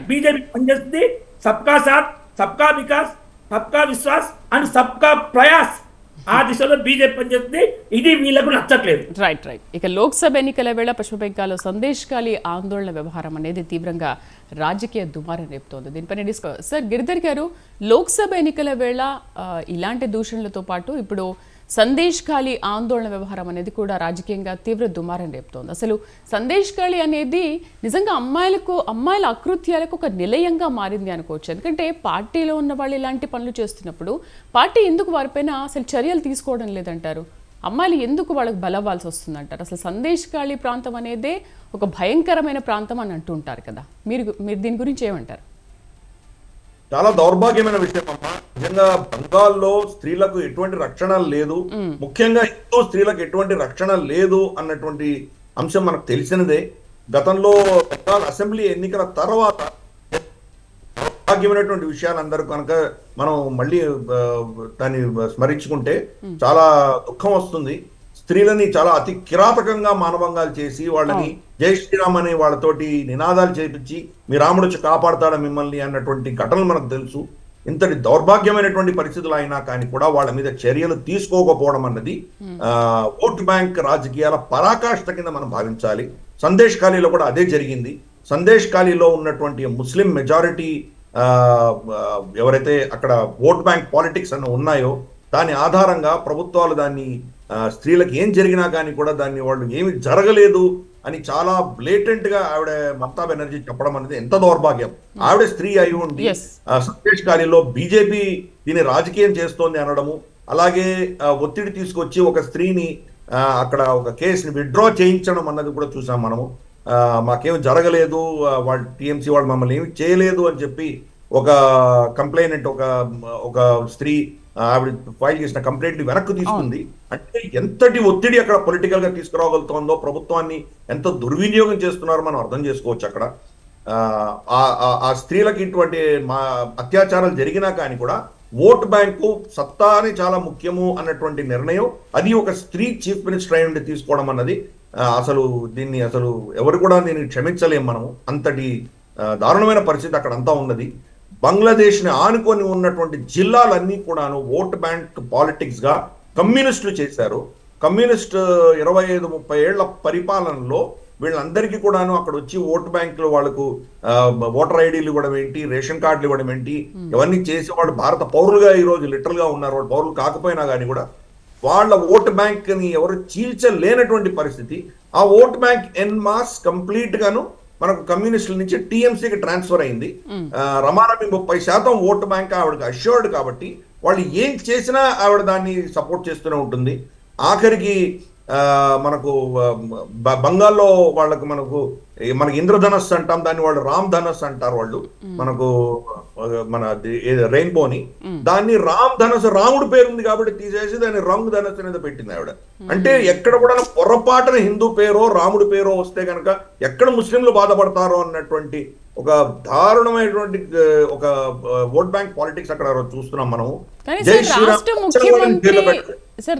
బీజేపీ పనిచేస్తుంది. సబ్కా సాత్ సబ్కా వికాస్ సబ్కా విశ్వాస్ అండ్ సబ్కా ప్రయాస్ ఆ దిశలో బీజేపీ పనిచేస్తుంది. ఇది వీళ్ళకు నచ్చట్లేదు. రైట్. ఇక లోక్సభ ఎన్నికల వేళ పశ్చిమ బెంగాల్లో సందేశ్కాలి ఆందోళన వ్యవహారం అనేది తీవ్రంగా రాజకీయ దుమారం రేపుతోంది. దీనిపైన సార్ గిరిధర్ గారు, లోక్సభ ఎన్నికల వేళ ఇలాంటి దూషణలతో పాటు ఇప్పుడు సందేశ్కాలి ఆందోళన వ్యవహారం అనేది కూడా రాజకీయంగా తీవ్ర దుమారం రేపుతోంది. అసలు సందేశ్కాలి అనేది నిజంగా అమ్మాయిల అకృత్యాలకు ఒక నిలయంగా మారింది అనుకోవచ్చు. ఎందుకంటే పార్టీలో ఉన్న వాళ్ళు ఇలాంటి పనులు చేస్తున్నప్పుడు పార్టీ ఎందుకు వారిపైన అసలు చర్యలు తీసుకోవడం లేదంటారు? అమ్మాయిలు ఎందుకు వాళ్ళకి బలవ్వాల్సి వస్తుందంటారు? అసలు సందేశ్కాలి ప్రాంతం అనేదే ఒక భయంకరమైన ప్రాంతం అని అంటుంటారు కదా, మీరు దీని గురించి ఏమంటారు? చాలా దౌర్భాగ్యమైన విషయం అమ్మా. నిజంగా బెంగాల్లో స్త్రీలకు ఎటువంటి రక్షణ లేదు, ముఖ్యంగా హిందూ స్త్రీలకు ఎటువంటి రక్షణ లేదు అన్నటువంటి అంశం మనకు తెలిసినదే. గతంలో బెంగాల్ అసెంబ్లీ ఎన్నికల తర్వాత దౌర్భాగ్యమైనటువంటి విషయాలు అందరూ కనుక మనం మళ్ళీ దాన్ని స్మరించుకుంటే చాలా దుఃఖం వస్తుంది. స్త్రీలని చాలా అతి కిరాతకంగా మానభంగాలు చేసి వాళ్ళని జై శ్రీరామ్ అని వాళ్ళతోటి నినాదాలు చేపించి మీ రాముడు వచ్చి కాపాడతాడా మిమ్మల్ని అన్నటువంటి ఘటనలు మనకు తెలుసు. ఇంతటి దౌర్భాగ్యమైనటువంటి పరిస్థితులు అయినా కానీ కూడా వాళ్ళ మీద చర్యలు తీసుకోకపోవడం అన్నది ఓట్ బ్యాంక్ రాజకీయాల పరాకాష్ఠ కింద మనం భావించాలి. సందేశ్కాలిలో కూడా అదే జరిగింది. సందేశ్కాలిలో ఉన్నటువంటి ముస్లిం మెజారిటీ ఎవరైతే అక్కడ ఓట్ బ్యాంక్ పాలిటిక్స్ అన్న ఉన్నాయో దాని ఆధారంగా ప్రభుత్వాలు దాన్ని స్త్రీలకు ఏం జరిగినా కానీ కూడా దాన్ని వాళ్ళు ఏమి జరగలేదు అని చాలా బ్లేటెంట్ గా ఆవిడ మమతా బెనర్జీ చెప్పడం అనేది ఎంత దౌర్భాగ్యం. ఆవిడ స్త్రీ అయి ఉండి సందేశ్కాలిలో బీజేపీ దీన్ని రాజకీయం చేస్తోంది అనడము, అలాగే ఒత్తిడి తీసుకొచ్చి ఒక స్త్రీని అక్కడ ఒక కేసుని విత్డ్రా చేయించడం అన్నది కూడా చూసాం మనము. మాకేమి జరగలేదు, వాళ్ళు టీఎంసీ వాళ్ళు మమ్మల్ని ఏమి చేయలేదు అని చెప్పి ఒక కంప్లైనెంట్ ఒక స్త్రీ ఆవిడ ఫైల్ చేసిన కంప్లైంట్ వెనక్కి తీసుకుంది. అంటే ఎంతటి ఒత్తిడి అక్కడ పొలిటికల్ గా తీసుకురాగలుగుతుందో, ప్రభుత్వాన్ని ఎంత దుర్వినియోగం చేస్తున్నారో మనం అర్థం చేసుకోవచ్చు. అక్కడ ఆ స్త్రీలకి ఇటువంటి అత్యాచారాలు జరిగినా కానీ కూడా ఓట్ బ్యాంకు సత్తా అని చాలా ముఖ్యము అన్నటువంటి నిర్ణయం అది ఒక స్త్రీ చీఫ్ మినిస్టర్ అయి ఉండి తీసుకోవడం అన్నది అసలు దీన్ని అసలు ఎవరు కూడా దీన్ని క్షమించలేం మనము. అంతటి దారుణమైన పరిస్థితి అక్కడంతా ఉన్నది. బంగ్లాదేశ్ ని ఆనుకొని ఉన్నటువంటి జిల్లాలన్నీ కూడాను ఓట్ బ్యాంక్ పాలిటిక్స్ గా కమ్యూనిస్టులు చేశారు. కమ్యూనిస్ట్ 25-30 ఏళ్ల పరిపాలనలో వీళ్ళందరికీ కూడాను అక్కడ వచ్చి ఓట్ బ్యాంకులు వాళ్ళకు ఓటర్ ఐడీలు ఇవ్వడం ఏంటి, రేషన్ కార్డులు ఇవ్వడం ఏంటి, ఇవన్నీ చేసి వాళ్ళు భారత పౌరులుగా ఈ రోజు లిటరల్ గా ఉన్నారు. వాళ్ళు పౌరులు కాకపోయినా కానీ కూడా వాళ్ళ ఓట్ బ్యాంక్ ని ఎవరు చీల్చలేనటువంటి పరిస్థితి. ఆ ఓట్ బ్యాంక్ ఎన్ మాస్ కంప్లీట్ గాను మనకు కమ్యూనిస్టుల నుంచి టీఎంసీకి ట్రాన్స్ఫర్ అయింది. రమారమి 30% ఓటు బ్యాంక్ ఆవిడకి అష్యూర్డ్ కాబట్టి వాళ్ళు ఏం చేసినా ఆవిడ దాన్ని సపోర్ట్ చేస్తూనే ఉంటుంది. ఆఖరికి మనకు బంగాల్లో వాళ్ళకు మనకు ఇంద్రధనస్సు అంటాం, దాన్ని వాళ్ళు రామ్ ధనస్సు అంటారు. వాళ్ళు మనకు మన రెయిన్బోని దాన్ని రామ్ ధనస్సు రాముడు పేరు ఉంది కాబట్టి తీసేసి దాన్ని రంగు ధనస్సు అనేది పెట్టింది ఆవిడ. అంటే ఎక్కడ కూడా పొరపాటున హిందూ పేరో రాముడి పేరో వస్తే కనుక ఎక్కడ ముస్లింలు బాధపడతారో అన్నటువంటి ఒక దారుణమైనటువంటి ఒక ఓట్ బ్యాంక్ పాలిటిక్స్ అక్కడ చూస్తున్నాం మనము.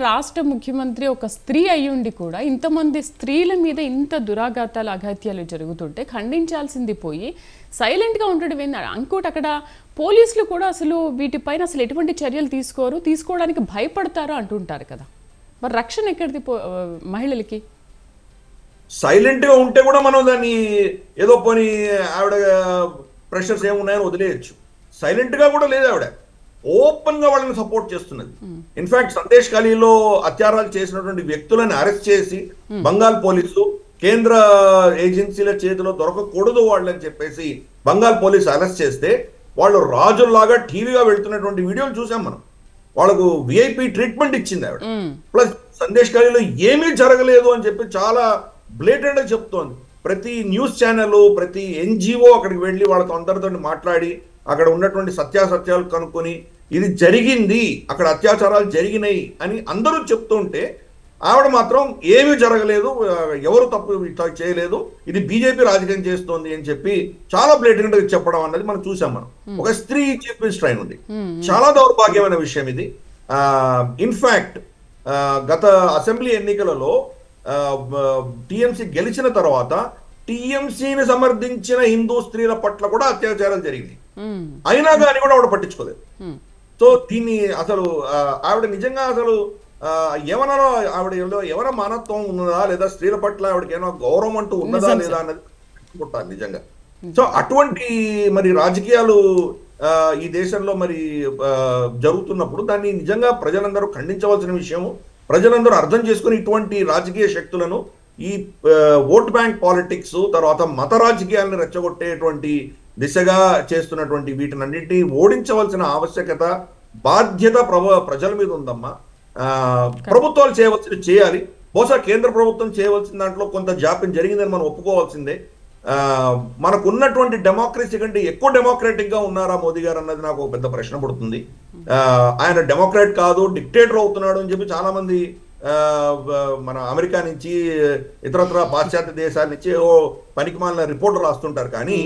రాష్ట్ర ముఖ్యమంత్రి ఒక స్త్రీ అయ్యుండి కూడా ఇంతమంది స్త్రీల మీద ఇంత దురాఘాతాలు అఘాత్యాలు జరుగుతుంటే ఖండించాల్సింది పోయి సైలెంట్ గా ఉండడం ఏంది? ఇంకోటి అక్కడ పోలీసులు కూడా అసలు వీటిపైన అసలు ఎటువంటి చర్యలు తీసుకోవడానికి భయపడతారు అంటుంటారు కదా, మరి రక్షణ ఎక్కడిది మహిళలకి? సైలెంట్ గా ఉంటే కూడా మనం దాన్ని ఏదో పోనీ ఆవిడ ప్రెషర్స్ ఏమున్నాయని వదిలేయచ్చు. సైలెంట్ గా కూడా లేదు, ఆవిడ ఓపెన్ గా వాళ్ళని సపోర్ట్ చేస్తున్నది. ఇన్ఫాక్ట్ సందేశ్ ఖాళీలో అత్యాచారాలు చేసినటువంటి వ్యక్తులను అరెస్ట్ చేసి బంగాల్ పోలీసు కేంద్ర ఏజెన్సీల చేతిలో దొరకకూడదు వాళ్ళని చెప్పేసి బంగాల్ పోలీసు అరెస్ట్ చేస్తే వాళ్ళు రాజుల్లాగా టీవీగా వెళ్తున్నటువంటి వీడియోలు చూసాం మనం. వాళ్ళకు విఐపి ట్రీట్మెంట్ ఇచ్చింది ఆవిడ. ప్లస్ సందేశ్ ఖాళీలో ఏమీ జరగలేదు అని చెప్పి చాలా బ్లేటెంట్ గా చెప్తోంది. ప్రతి న్యూస్ ఛానల్, ప్రతి ఎన్జిఓ అక్కడికి వెళ్ళి వాళ్ళతో అందరితో మాట్లాడి అక్కడ ఉన్నటువంటి సత్యాసత్యాలు కనుక్కొని ఇది జరిగింది, అక్కడ అత్యాచారాలు జరిగినాయి అని అందరూ చెప్తుంటే ఆవిడ మాత్రం ఏమీ జరగలేదు, ఎవరు తప్పు చేయలేదు, ఇది బీజేపీ రాజకీయం చేస్తోంది అని చెప్పి చాలా బ్లేటెంట్ గా చెప్పడం అన్నది మనం చూసాం. మనం ఒక స్త్రీ చీఫ్ మినిస్టర్ అయి ఉంది. చాలా దౌర్భాగ్యమైన విషయం ఇది. ఇన్ఫాక్ట్ గత అసెంబ్లీ ఎన్నికలలో టిఎంసీ గెలిచిన తర్వాత టిఎంసీని సమర్థించిన హిందూ స్త్రీల పట్ల కూడా అత్యాచారాలు జరిగినాయి. అయినా కానీ కూడా ఆవిడ పట్టించుకోలేదు. సో దీన్ని అసలు ఆవిడ నిజంగా అసలు ఏమన్నా ఆవిడ ఎవరైనా మానత్వం ఉన్నదా లేదా స్త్రీల పట్ల ఆవిడకి ఏమైనా గౌరవం అంటూ ఉన్నదా లేదా అన్నది పుట్టాలి నిజంగా. సో అటువంటి మరి రాజకీయాలు ఈ దేశంలో మరి జరుగుతున్నప్పుడు దాన్ని నిజంగా ప్రజలందరూ ఖండించవలసిన విషయం. ప్రజలందరూ అర్థం చేసుకుని ఇటువంటి రాజకీయ శక్తులను, ఈ ఓట్ బ్యాంక్ పాలిటిక్స్ తర్వాత మత రాజకీయాలను రెచ్చగొట్టేటువంటి దిశగా చేస్తున్నటువంటి వీటినన్నింటినీ ఓడించవలసిన ఆవశ్యకత, బాధ్యత ప్రజల మీద ఉందమ్మా. ప్రభుత్వాలు చేయవలసిన చేయాలి. బహుశా కేంద్ర ప్రభుత్వం చేయవలసిన దాంట్లో కొంత జాప్యం జరిగిందని మనం ఒప్పుకోవాల్సిందే. మనకున్నటువంటి డెమోక్రసీ కంటే ఎక్కువ డెమోక్రాటిక్ గా ఉన్నారా మోదీ గారు అన్నది నాకు ఒక పెద్ద ప్రశ్న పడుతుంది. ఆయన డెమోక్రాట్ కాదు, డిక్టేటర్ అవుతున్నాడు అని చెప్పి చాలా మంది మన అమెరికా నుంచి ఇతరత్ర పాశ్చాత్య దేశాల నుంచి పనికిమాలిన రిపోర్ట్లు రాస్తుంటారు. కానీ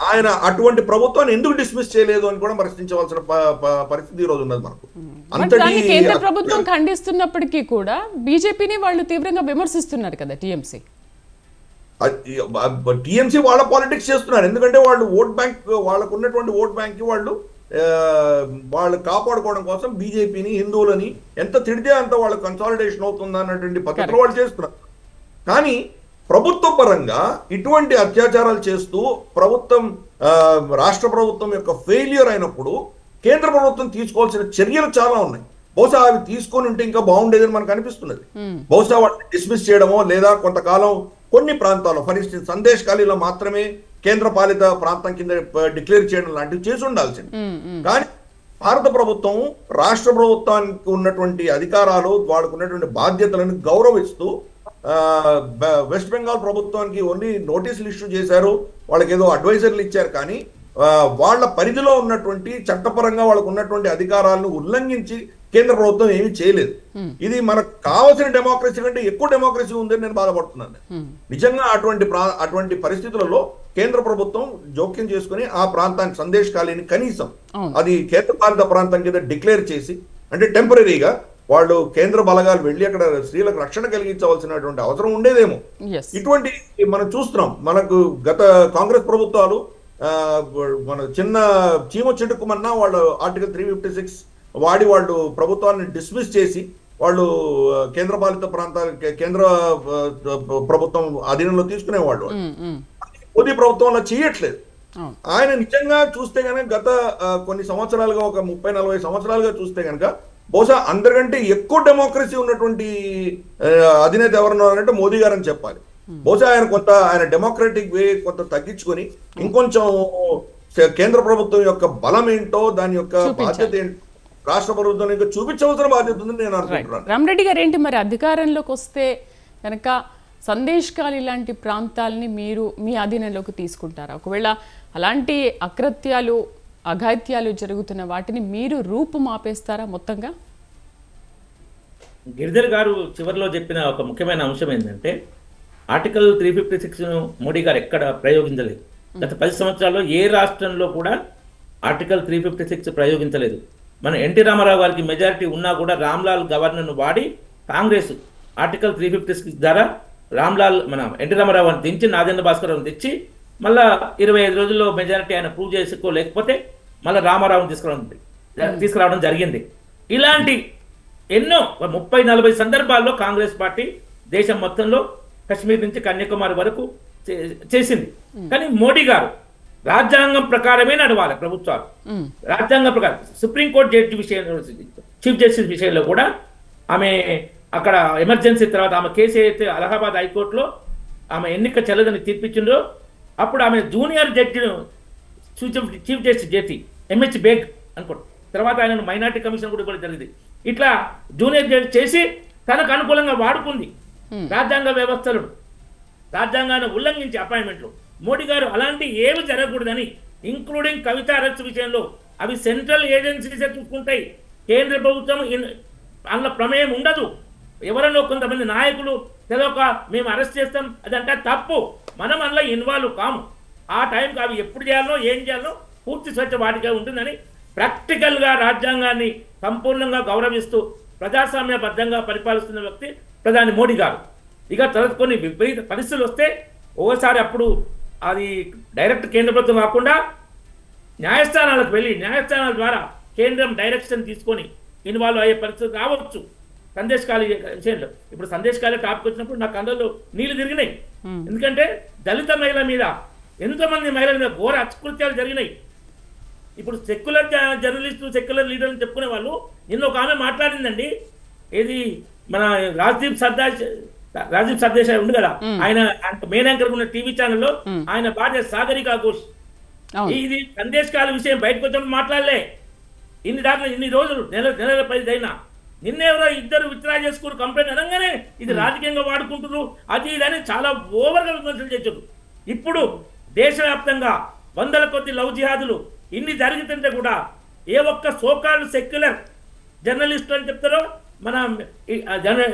ఆయన అటువంటి ప్రభుత్వాన్ని ఎందుకు డిస్మిస్ చేయలేదు అని కూడా ప్రశ్నించవలసిన పరిస్థితి ఈ రోజు ఉన్నది మనకు. అంతటి కేంద్ర ప్రభుత్వం ఖండిస్తున్నప్పటికీ కూడా బీజేపీని వాళ్ళు తీవ్రంగా విమర్శిస్తున్నారు కదా టీఎంసీ. టీఎంసీ వాళ్ళ పాలిటిక్స్ చేస్తున్నారు. ఎందుకంటే వాళ్ళు ఓట్ బ్యాంక్, వాళ్ళకు ఉన్నటువంటి ఓట్ బ్యాంక్ వాళ్ళు కాపాడుకోవడం కోసం బీజేపీని, హిందువులని ఎంత తిడితే అంత వాళ్ళ కన్సాలిడేషన్ అవుతుందా అన్నటువంటి పద్ధతిలో వాళ్ళు చేస్తున్నారు. కానీ ప్రభుత్వ పరంగా ఇటువంటి అత్యాచారాలు చేస్తూ రాష్ట్ర ప్రభుత్వం యొక్క ఫెయిల్యూర్ అయినప్పుడు కేంద్ర ప్రభుత్వం తీసుకోవాల్సిన చర్యలు చాలా ఉన్నాయి. బహుశా అవి తీసుకొని ఉంటే ఇంకా బాగుండేదని మనకు అనిపిస్తున్నది. బహుశా వాటిని డిస్మిస్ చేయడమో లేదా కొంతకాలం కొన్ని ప్రాంతాల్లో, ఫర్ ఇన్స్టెన్స్ సందేశ్ ఖాళీలో మాత్రమే కేంద్ర పాలిత ప్రాంతం కింద డిక్లేర్ చేయడం లాంటివి చేసి ఉండాల్సింది. కానీ భారత ప్రభుత్వం రాష్ట్ర ప్రభుత్వానికి ఉన్నటువంటి అధికారాలు, వాళ్ళకు ఉన్నటువంటి బాధ్యతలను గౌరవిస్తూ వెస్ట్ బెంగాల్ ప్రభుత్వానికి ఓన్లీ నోటీసులు ఇష్యూ చేశారు, వాళ్ళకి ఏదో అడ్వైజర్లు ఇచ్చారు. కానీ వాళ్ళ పరిధిలో ఉన్నటువంటి చట్టపరంగా వాళ్ళకు ఉన్నటువంటి అధికారాలను ఉల్లంఘించి కేంద్ర ప్రభుత్వం ఏమీ చేయలేదు. ఇది మనకు కావాల్సిన డెమోక్రసీ కంటే ఎక్కువ డెమోక్రసీ ఉందని నేను బాధపడుతున్నాను. నిజంగా అటువంటి పరిస్థితులలో కేంద్ర ప్రభుత్వం జోక్యం చేసుకుని ఆ ప్రాంతానికి, సందేశ్ ఖాళీని కనీసం అది కేంద్ర పాలిత ప్రాంతం కింద డిక్లేర్ చేసి, అంటే టెంపరీగా వాళ్ళు కేంద్ర బలగాలు వెళ్ళి అక్కడ స్త్రీలకు రక్షణ కలిగించవలసినటువంటి అవసరం ఉండేదేమో. ఇటువంటి మనం చూస్తున్నాం. మనకు గత కాంగ్రెస్ ప్రభుత్వాలు మన చిన్న చీమ చెట్టుకుమన్నా వాళ్ళు ఆర్టికల్ 356 వాడి వాళ్ళు ప్రభుత్వాన్ని డిస్మిస్ చేసి వాళ్ళు కేంద్ర పాలిత ప్రాంతాలు, కేంద్ర ప్రభుత్వం అధీనంలో తీసుకునేవాళ్ళు. మోదీ ప్రభుత్వంలో చేయట్లేదు. ఆయన నిజంగా చూస్తే కనుక గత కొన్ని సంవత్సరాలుగా, ఒక 30-40 సంవత్సరాలుగా చూస్తే కనుక బహుశా అందరికంటే ఎక్కువ డెమోక్రసీ ఉన్నటువంటి అధినేత ఎవరున్నారంటే మోదీ గారు అని చెప్పాలి. బహుశా ఆయన డెమోక్రటిక్ వే కొంత తగ్గించుకొని ఇంకొంచెం కేంద్ర ప్రభుత్వం యొక్క బలం ఏంటో, దాని యొక్క బాధ్యత ఏంటో రాష్ట్ర ప్రభుత్వం ఇంకా చూపించవలసిన బాధ్యత ఉందని నేను అనుకుంటున్నాను. రామరెడ్డి గారు, ఏంటి మరి అధికారంలోకి వస్తే కనుక సందేశ్ ఖాళీ లాంటి ప్రాంతాలని మీరు మీ అధీనంలోకి తీసుకుంటారా? ఒకవేళ అలాంటి అకృత్యాలు, అఘాయిత్యాలు జరుగుతున్న వాటిని మీరు రూపుమాపేస్తారా మొత్తంగా? గిరిధర్ గారు చివరిలో చెప్పిన ఒక ముఖ్యమైన అంశం ఏంటంటే, ఆర్టికల్ 356 మోడీ గారు ఎక్కడ ప్రయోగించలేదు. గత 10 సంవత్సరాల్లో ఏ రాష్ట్రంలో కూడా ఆర్టికల్ 356 ప్రయోగించలేదు. మన ఎన్టీ రామారావు గారికి మెజారిటీ ఉన్నా కూడా రామ్లాల్ గవర్నర్ను వాడి కాంగ్రెస్ ఆర్టికల్ 356 ద్వారా మన ఎన్టీ రామారావు అని దించి నాగేంద్ర భాస్కర్ తెచ్చి మళ్ళా 25 రోజుల్లో మెజారిటీ ఆయన ప్రూవ్ చేసుకోలేకపోతే మళ్ళీ రామారావుని తీసుకురావడం జరిగింది. ఇలాంటి ఎన్నో 30-40 సందర్భాల్లో కాంగ్రెస్ పార్టీ దేశం మొత్తంలో కశ్మీర్ నుంచి కన్యాకుమారి వరకు చేసింది. కానీ మోడీ గారు రాజ్యాంగం ప్రకారమే నడవాలి ప్రభుత్వాలు. రాజ్యాంగం ప్రకారం సుప్రీంకోర్టు జడ్జి విషయంలో, చీఫ్ జస్టిస్ విషయంలో కూడా ఆమె అక్కడ ఎమర్జెన్సీ తర్వాత ఆమె కేసు అయితే అలహాబాద్ హైకోర్టులో ఆమె ఎన్నిక చెల్లదని తీర్పిచ్చిందో అప్పుడు ఆమె జూనియర్ జడ్జిను చీఫ్ జస్టిస్ చేసి ఎంహెచ్ బేగ్ అనుకోండి, తర్వాత ఆయన మైనార్టీ కమిషన్ కూడా జరిగింది. ఇట్లా జూనియర్ జడ్జి చేసి తనకు అనుకూలంగా వాడుకుంది రాజ్యాంగ వ్యవస్థలను, రాజ్యాంగాన్ని ఉల్లంఘించి అపాయింట్మెంట్లు. మోడీ గారు అలాంటి ఏమి జరగకూడదని, ఇంక్లూడింగ్ కవిత అరెస్ట్ విషయంలో అవి సెంట్రల్ ఏజెన్సీసే చూసుకుంటాయి, కేంద్ర ప్రభుత్వం అందులో ప్రమేయం ఉండదు. ఎవరన్నా కొంతమంది నాయకులు తెలవక మేము అరెస్ట్ చేస్తాం అదంటే తప్పు, మనం అందులో ఇన్వాల్వ్ కాము. ఆ టైంకి అవి ఎప్పుడు చేయాలో ఏం చేయాలో పూర్తి స్వేచ్ఛ వాటికే ఉంటుందని ప్రాక్టికల్గా రాజ్యాంగాన్ని సంపూర్ణంగా గౌరవిస్తూ ప్రజాస్వామ్యబద్ధంగా పరిపాలిస్తున్న వ్యక్తి ప్రధాని మోడీ గారు. ఇక తర్వాత కొన్ని విపరీత పరిస్థితులు వస్తే ఓసారి అప్పుడు అది డైరెక్ట్ కేంద్ర ప్రభుత్వం కాకుండా న్యాయస్థానాలకు వెళ్ళి న్యాయస్థానాల ద్వారా కేంద్రం డైరెక్షన్ తీసుకొని ఇన్వాల్వ్ అయ్యే పరిస్థితి రావచ్చు. సందేశ్ ఖాళీ విషయంలో ఇప్పుడు సందేశ్ ఖాళీ టాపిక్ వచ్చినప్పుడు నా కళ్ళల్లో నీళ్లు తిరిగినాయి. ఎందుకంటే దళిత మహిళల మీద ఎంతోమంది మహిళల మీద ఘోర అత్కృత్యాలు జరిగినాయి. ఇప్పుడు సెక్యులర్ జర్నలిస్టులు, సెక్యులర్ లీడర్లు చెప్పుకునే వాళ్ళు నిన్న ఒక ఆమె మాట్లాడిందండి, ఏది మన రాజదీప్ సర్దేశాయ్ ఉంది కదా, ఆయన మెయిన్ యాంకర్ ఉన్న టీవీ ఛానల్లో ఆయన భార్య సాగరికా ఘోష్ ఇది సందేశ్ ఖాళీ విషయం బయటకు వచ్చినప్పుడు మాట్లాడలే. ఇన్ని రోజులు నెల 10 అయినా నిన్నెవరో ఇద్దరు విత్డ్రా చేసుకుని కంప్లైంట్ అనగానే ఇది రాజకీయంగా వాడుకుంటున్నారు అది ఇదని చాలా ఓవర్గా విమర్శలు చేశారు. ఇప్పుడు దేశవ్యాప్తంగా వందల కొద్ది లవ్ జిహాదులు ఇన్ని జరుగుతుంటే కూడా ఏ ఒక్క సోకాల్డ్ సెక్యులర్ జర్నలిస్టులు అని చెప్తారో మన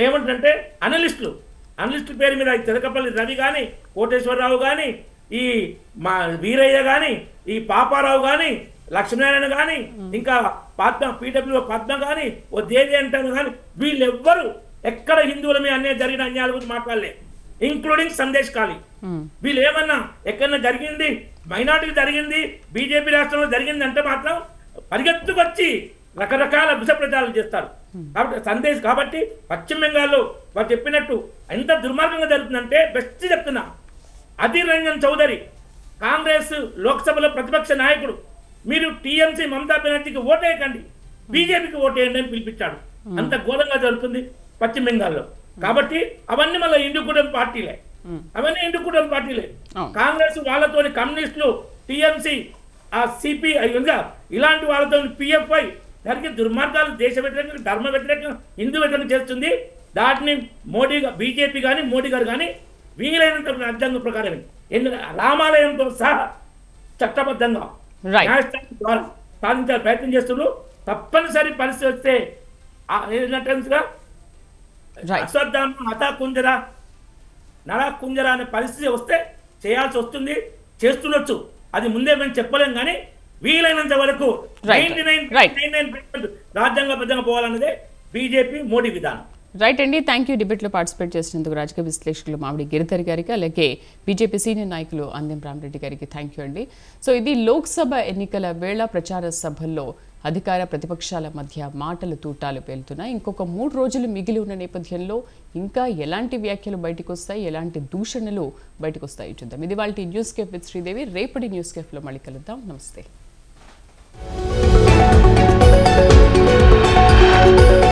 ఏమంటారంటే అనలిస్టుల పేరు మీద తిరకపల్లి రవి కానీ, కోటేశ్వరరావు కానీ, ఈ మా వీరయ్య కానీ, ఈ పాపారావు కానీ, లక్ష్మీనారాయణ కానీ, ఇంకా పీడబ్ల్యూ పద్మ కానీ, ఓ దేవి అంటాను కానీ, వీళ్ళెవ్వరు ఎక్కడ హిందువుల మీద జరిగిన అన్యాయాల గురించి మాట్లాడలే, ఇంక్లూడింగ్ సందేశ్ ఖాళీ. వీళ్ళు ఏమన్నా ఎక్కడన్నా జరిగింది, మైనార్టీకి జరిగింది, బీజేపీ రాష్ట్రంలో జరిగింది అంటే మాత్రం పరిగెత్తుకొచ్చి రకరకాల విష ప్రచారాలు చేస్తారు. కాబట్టి పశ్చిమ బెంగాల్లో వారు చెప్పినట్టు ఎంత దుర్మార్గంగా జరుగుతుందంటే బెస్ట్ చెప్తున్నా, అధీర్ రంజన్ చౌదరి కాంగ్రెస్ లోక్సభలో ప్రతిపక్ష నాయకుడు, మీరు టీఎంసీ మమతా బెనర్జీకి ఓటేయకండి, బీజేపీకి ఓటేయండి అని పిలిపించాడు. అంత ఘోరంగా జరుగుతుంది పశ్చిమ బెంగాల్లో. కాబట్టి అవన్నీ మళ్ళీ ఇండిపెండెంట్ పార్టీలే, కాంగ్రెస్ వాళ్ళతోని కమ్యూనిస్టులు, టీఎంసీ, ఆ సిపిఐ ఇలాంటి వాళ్ళతో పిఎఫ్ఐ దానికి దుర్మార్గాలు, దేశ వ్యతిరేకంగా, ధర్మ వ్యతిరేకంగా, హిందూ వ్యతిరేకంగా చేస్తుంది. దాటిని బీజేపీ కానీ మోడీ గారు కానీ వీలైనంత రాజ్యాంగం ప్రకారమే రామాలయంతో సహా చట్టబద్ధంగా న్యాయస్థానం ద్వారా సాధించే ప్రయత్నం చేస్తున్నారు. తప్పనిసరి పరిస్థితి వస్తే అశ్వత్థామ హతా కుంజరా నరా కుంజరా అనే పరిస్థితి వస్తే చేయాల్సి వస్తుంది, చేస్తుండొచ్చు. అది ముందే మేము చెప్పలేం, కానీ వీలైనంత వరకు 99% రాజ్యాంగబద్ధంగా పోవాలన్నదే బీజేపీ మోడీ విధానం. రైట్ అండి, థ్యాంక్ యూ. డిబేట్లో పార్టిసిపేట్ చేసినందుకు రాజకీయ విశ్లేషకులు మామిడి గిరిధర్ గారికి, అలాగే బీజేపీ సీనియర్ నాయకులు అందెం రామరెడ్డి గారికి థ్యాంక్ యూ అండి. సో ఇది లోక్సభ ఎన్నికల వేళ ప్రచార సభల్లో అధికార ప్రతిపక్షాల మధ్య మాటలు తూటాలు పేలుతున్నాయి. ఇంకొక 3 రోజులు మిగిలి ఉన్న నేపథ్యంలో ఇంకా ఎలాంటి వ్యాఖ్యలు బయటకు వస్తాయి, ఎలాంటి దూషణలు బయటకు వస్తాయి చూద్దాం. ఇది వాళ్ళ న్యూస్ కేఫ్ విత్ శ్రీదేవి. రేపటి న్యూస్ కేఫ్లో మళ్ళీ కలుద్దాం. నమస్తే.